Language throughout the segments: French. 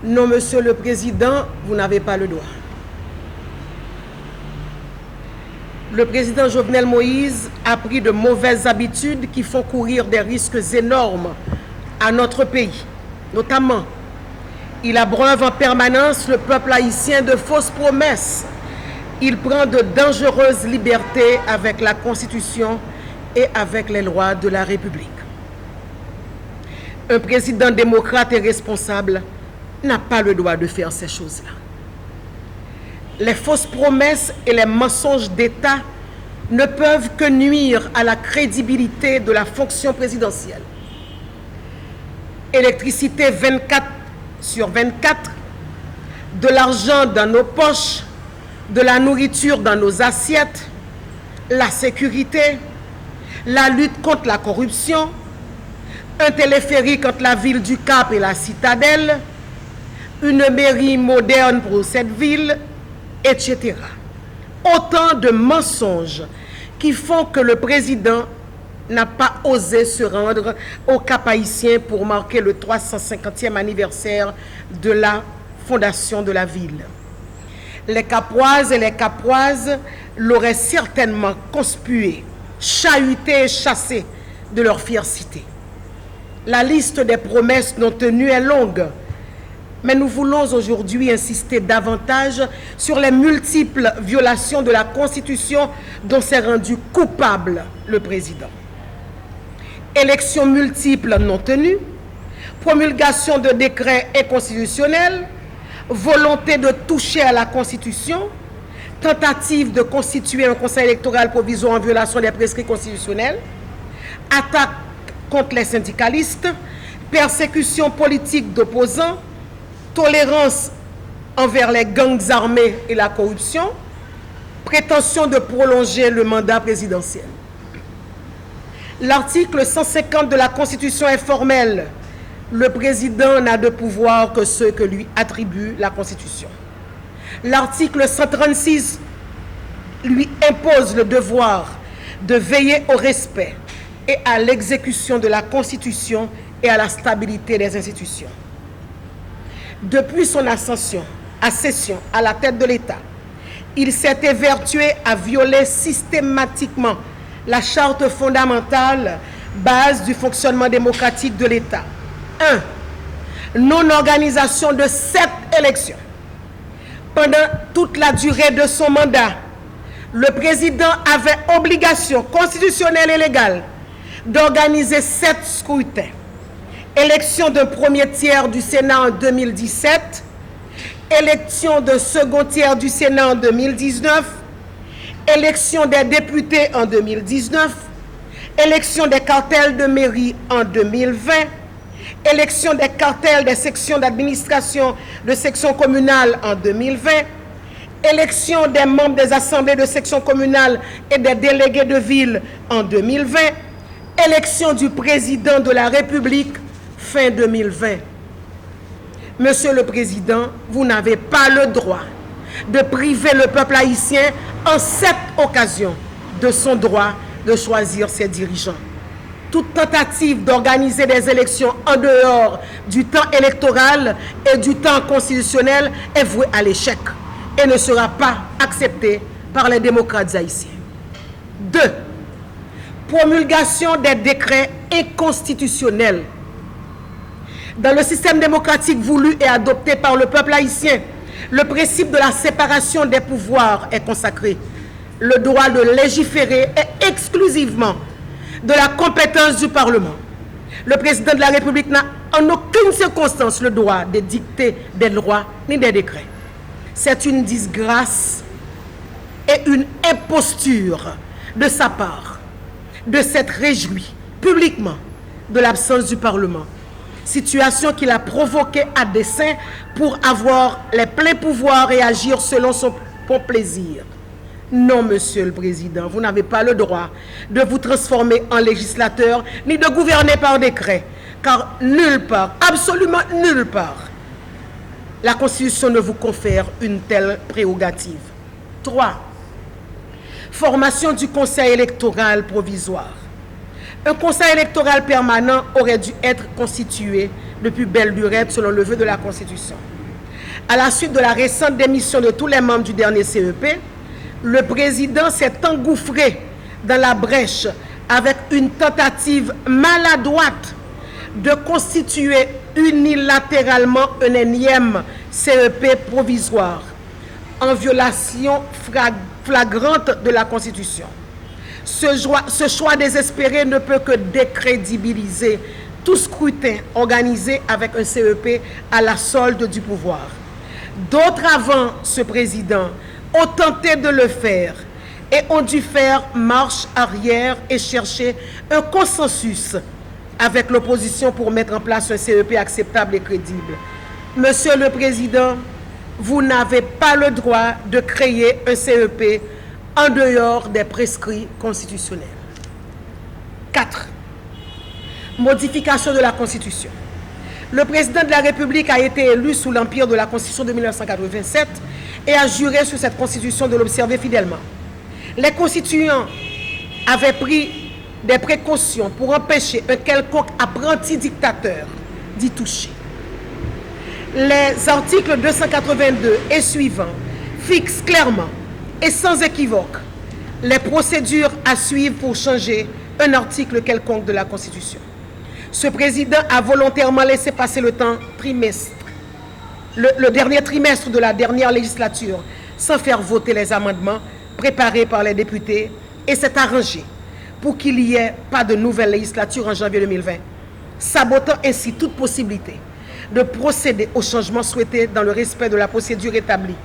Non, Monsieur le Président, vous n'avez pas le droit. Le président Jovenel Moïse a pris de mauvaises habitudes qui font courir des risques énormes à notre pays. Notamment, il abreuve en permanence le peuple haïtien de fausses promesses. Il prend de dangereuses libertés avec la Constitution et avec les lois de la République. Un président démocrate et responsable n'a pas le droit de faire ces choses-là. Les fausses promesses et les mensonges d'État ne peuvent que nuire à la crédibilité de la fonction présidentielle. Électricité 24/24, de l'argent dans nos poches, de la nourriture dans nos assiettes, la sécurité, la lutte contre la corruption, un téléphérique entre la ville du Cap et la citadelle, une mairie moderne pour cette ville, etc. Autant de mensonges qui font que le président n'a pas osé se rendre au Cap haïtien pour marquer le 350e anniversaire de la fondation de la ville. Les Capoises et les Capoises l'auraient certainement conspué, chahuté et chassé de leur fière cité. La liste des promesses non tenues est longue, mais nous voulons aujourd'hui insister davantage sur les multiples violations de la Constitution dont s'est rendu coupable le président. Élections multiples non tenues, promulgation de décrets inconstitutionnels, volonté de toucher à la Constitution, tentative de constituer un conseil électoral provisoire en violation des prescrits constitutionnels, attaque contre les syndicalistes, persécution politique d'opposants, tolérance envers les gangs armés et la corruption, prétention de prolonger le mandat présidentiel. L'article 150 de la Constitution est formel. Le président n'a de pouvoir que ceux que lui attribue la Constitution. L'article 136 lui impose le devoir de veiller au respect et à l'exécution de la Constitution et à la stabilité des institutions. Depuis son accession à la tête de l'État, il s'est évertué à violer systématiquement la charte fondamentale, base du fonctionnement démocratique de l'État. 1. Non-organisation de 7 élections. Pendant toute la durée de son mandat, le président avait obligation constitutionnelle et légale d'organiser 7 scrutins. Élection d'un premier tiers du Sénat en 2017, élection d'un second tiers du Sénat en 2019, élection des députés en 2019, élection des cartels de mairie en 2020, élection des cartels des sections d'administration de sections communales en 2020, élection des membres des assemblées de sections communales et des délégués de ville en 2020, élection du président de la République fin 2020. Monsieur le Président, vous n'avez pas le droit de priver le peuple haïtien en cette occasion de son droit de choisir ses dirigeants. Toute tentative d'organiser des élections en dehors du temps électoral et du temps constitutionnel est vouée à l'échec et ne sera pas acceptée par les démocrates haïtiens. 2. Promulgation des décrets inconstitutionnels. Dans le système démocratique voulu et adopté par le peuple haïtien, le principe de la séparation des pouvoirs est consacré. Le droit de légiférer est exclusivement de la compétence du Parlement. Le président de la République n'a en aucune circonstance le droit de dicter des lois ni des décrets. C'est une disgrâce et une imposture de sa part de s'être réjoui publiquement de l'absence du Parlement. Situation qu'il a provoquée à dessein pour avoir les pleins pouvoirs et agir selon son bon plaisir. Non, Monsieur le Président, vous n'avez pas le droit de vous transformer en législateur ni de gouverner par décret, car nulle part, absolument nulle part, la Constitution ne vous confère une telle prérogative. 3. Formation du Conseil électoral provisoire. Un conseil électoral permanent aurait dû être constitué depuis belle lurette selon le vœu de la Constitution. À la suite de la récente démission de tous les membres du dernier CEP, le président s'est engouffré dans la brèche avec une tentative maladroite de constituer unilatéralement un énième CEP provisoire en violation flagrante de la Constitution. Ce choix désespéré ne peut que décrédibiliser tout scrutin organisé avec un CEP à la solde du pouvoir. D'autres avant ce président ont tenté de le faire et ont dû faire marche arrière et chercher un consensus avec l'opposition pour mettre en place un CEP acceptable et crédible. Monsieur le Président, vous n'avez pas le droit de créer un CEP en dehors des prescrits constitutionnels. 4. Modification de la Constitution. Le président de la République a été élu sous l'empire de la Constitution de 1987 et a juré sur cette Constitution de l'observer fidèlement. Les constituants avaient pris des précautions pour empêcher un quelconque apprenti dictateur d'y toucher. Les articles 282 et suivants fixent clairement et sans équivoque les procédures à suivre pour changer un article quelconque de la Constitution. Ce président a volontairement laissé passer le dernier trimestre de la dernière législature sans faire voter les amendements préparés par les députés et s'est arrangé pour qu'il n'y ait pas de nouvelle législature en janvier 2020, sabotant ainsi toute possibilité de procéder aux changements souhaités dans le respect de la procédure établie.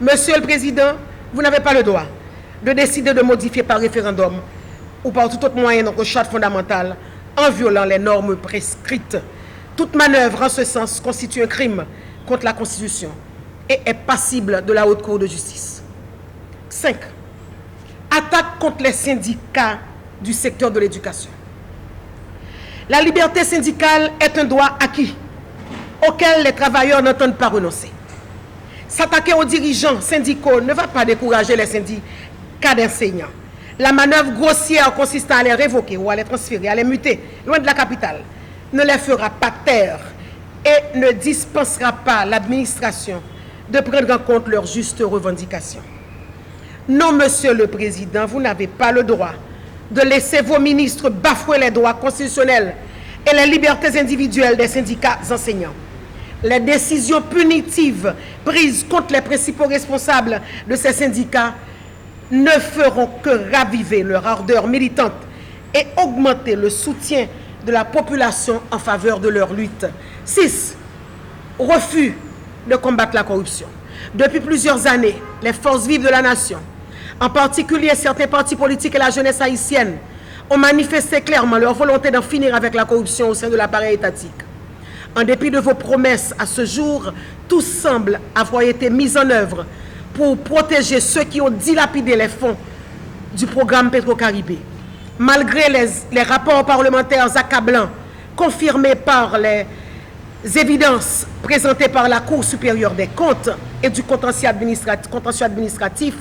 Monsieur le Président, vous n'avez pas le droit de décider de modifier par référendum ou par tout autre moyen notre charte fondamentale en violant les normes prescrites. Toute manœuvre en ce sens constitue un crime contre la Constitution et est passible de la Haute Cour de justice. 5. Attaque contre les syndicats du secteur de l'éducation. La liberté syndicale est un droit acquis auquel les travailleurs n'entendent pas renoncer. S'attaquer aux dirigeants syndicaux ne va pas décourager les syndicats d'enseignants. La manœuvre grossière consistant à les révoquer ou à les transférer, à les muter loin de la capitale, ne les fera pas taire et ne dispensera pas l'administration de prendre en compte leurs justes revendications. Non, Monsieur le Président, vous n'avez pas le droit de laisser vos ministres bafouer les droits constitutionnels et les libertés individuelles des syndicats enseignants. Les décisions punitives prises contre les principaux responsables de ces syndicats ne feront que raviver leur ardeur militante et augmenter le soutien de la population en faveur de leur lutte. 6. Refus de combattre la corruption. Depuis plusieurs années, les forces vives de la nation, en particulier certains partis politiques et la jeunesse haïtienne, ont manifesté clairement leur volonté d'en finir avec la corruption au sein de l'appareil étatique. En dépit de vos promesses, à ce jour, tout semble avoir été mis en œuvre pour protéger ceux qui ont dilapidé les fonds du programme Petro-Caribé. Malgré les rapports parlementaires accablants confirmés par les évidences présentées par la Cour supérieure des comptes et du contentieux administratif,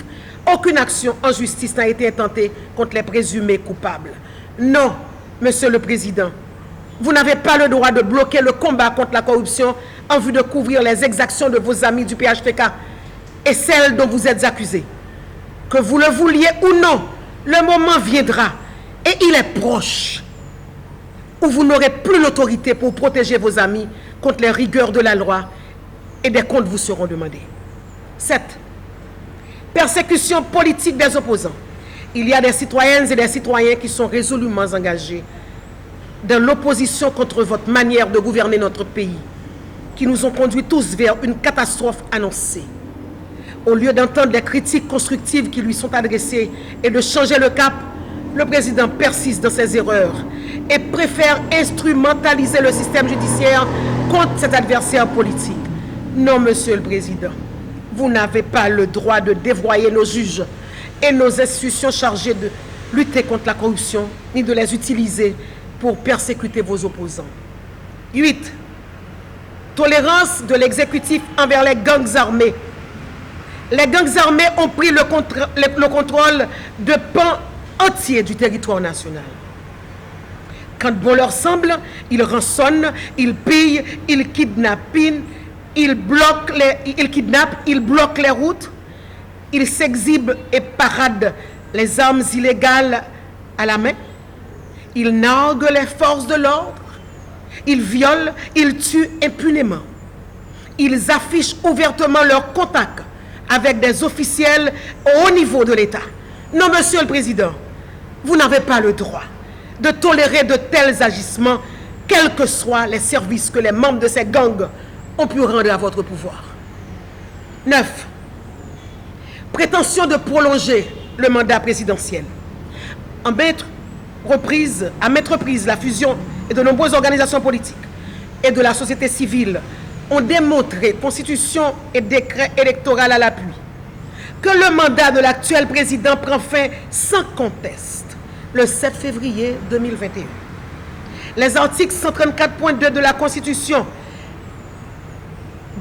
aucune action en justice n'a été intentée contre les présumés coupables. Non, Monsieur le Président, vous n'avez pas le droit de bloquer le combat contre la corruption en vue de couvrir les exactions de vos amis du PHTK et celles dont vous êtes accusés. Que vous le vouliez ou non, le moment viendra, et il est proche, où vous n'aurez plus l'autorité pour protéger vos amis contre les rigueurs de la loi et des comptes vous seront demandés. 7. Persécution politique des opposants. Il y a des citoyennes et des citoyens qui sont résolument engagés dans l'opposition contre votre manière de gouverner notre pays, qui nous ont conduits tous vers une catastrophe annoncée. Au lieu d'entendre les critiques constructives qui lui sont adressées et de changer le cap, le président persiste dans ses erreurs et préfère instrumentaliser le système judiciaire contre cet adversaire politique. Non, Monsieur le Président, vous n'avez pas le droit de dévoyer nos juges et nos institutions chargées de lutter contre la corruption, ni de les utiliser pour persécuter vos opposants. 8. Tolérance de l'exécutif envers les gangs armés. Les gangs armés ont pris le contrôle de pans entiers du territoire national. Quand bon leur semble, ils rançonnent, ils pillent, ils kidnappent, ils kidnappent, ils bloquent les routes, ils s'exhibent et paradent les armes illégales à la main, ils narguent les forces de l'ordre, ils violent, ils tuent impunément. Ils affichent ouvertement leur contact avec des officiels au haut niveau de l'État. Non, Monsieur le Président, vous n'avez pas le droit de tolérer de tels agissements, quels que soient les services que les membres de ces gangs ont pu rendre à votre pouvoir. 9. Prétention de prolonger le mandat présidentiel. À maintes reprises, la fusion et de nombreuses organisations politiques et de la société civile ont démontré, constitution et décret électoral à l'appui, que le mandat de l'actuel président prend fin sans conteste le 7 février 2021. Les articles 134.2 de la Constitution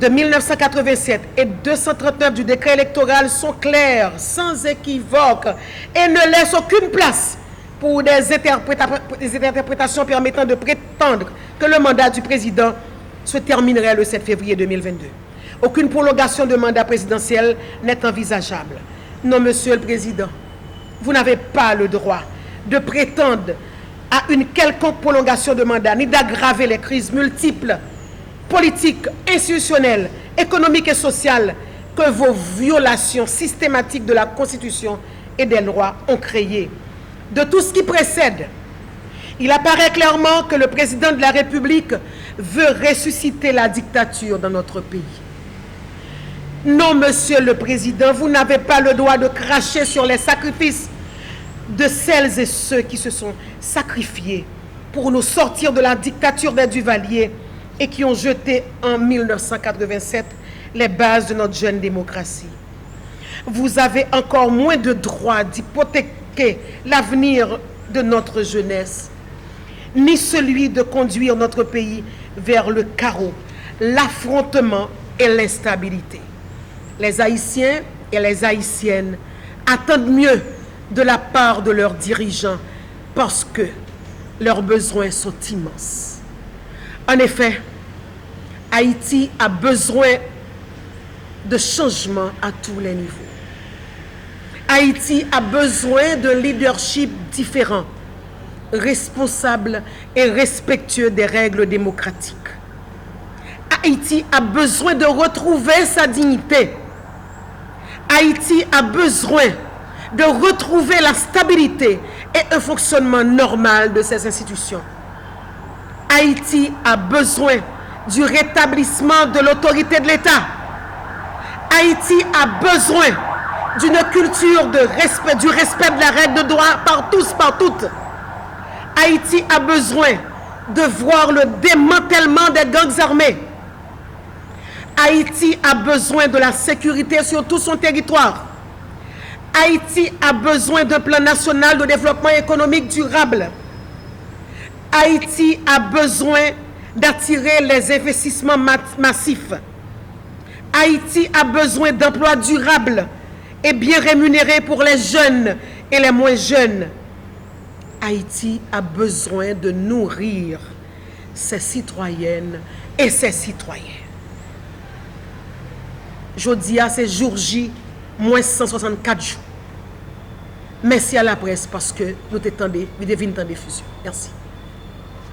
de 1987 et 239 du décret électoral sont clairs, sans équivoque, et ne laissent aucune place pour des interprétations permettant de prétendre que le mandat du président se terminerait le 7 février 2022. Aucune prolongation de mandat présidentiel n'est envisageable. Non, Monsieur le Président, vous n'avez pas le droit de prétendre à une quelconque prolongation de mandat, ni d'aggraver les crises multiples, politiques, institutionnelles, économiques et sociales que vos violations systématiques de la Constitution et des lois ont créées. De tout ce qui précède, il apparaît clairement que le président de la République veut ressusciter la dictature dans notre pays. Non, Monsieur le Président, vous n'avez pas le droit de cracher sur les sacrifices de celles et ceux qui se sont sacrifiés pour nous sortir de la dictature des Duvalier et qui ont jeté en 1987 les bases de notre jeune démocratie. Vous avez encore moins de droit d'hypothéquer l'avenir de notre jeunesse, ni celui de conduire notre pays vers le chaos, l'affrontement et l'instabilité. Les Haïtiens et les Haïtiennes attendent mieux de la part de leurs dirigeants parce que leurs besoins sont immenses. En effet, Haïti a besoin de changements à tous les niveaux. Haïti a besoin de leadership différent, responsable et respectueux des règles démocratiques. Haïti a besoin de retrouver sa dignité. Haïti a besoin de retrouver la stabilité et un fonctionnement normal de ses institutions. Haïti a besoin du rétablissement de l'autorité de l'État. Haïti a besoin d'une culture de respect, du respect de la règle de droit par tous, par toutes. Haïti a besoin de voir le démantèlement des gangs armés. Haïti a besoin de la sécurité sur tout son territoire. Haïti a besoin d'un plan national de développement économique durable. Haïti a besoin d'attirer les investissements massifs. Haïti a besoin d'emplois durables et bien rémunérés pour les jeunes et les moins jeunes. Haïti a besoin de nourrir ses citoyennes et ses citoyens. Jeudi, c'est jour J, moins 164 jours. Merci à la presse parce que nous devons t'en diffusion. Merci.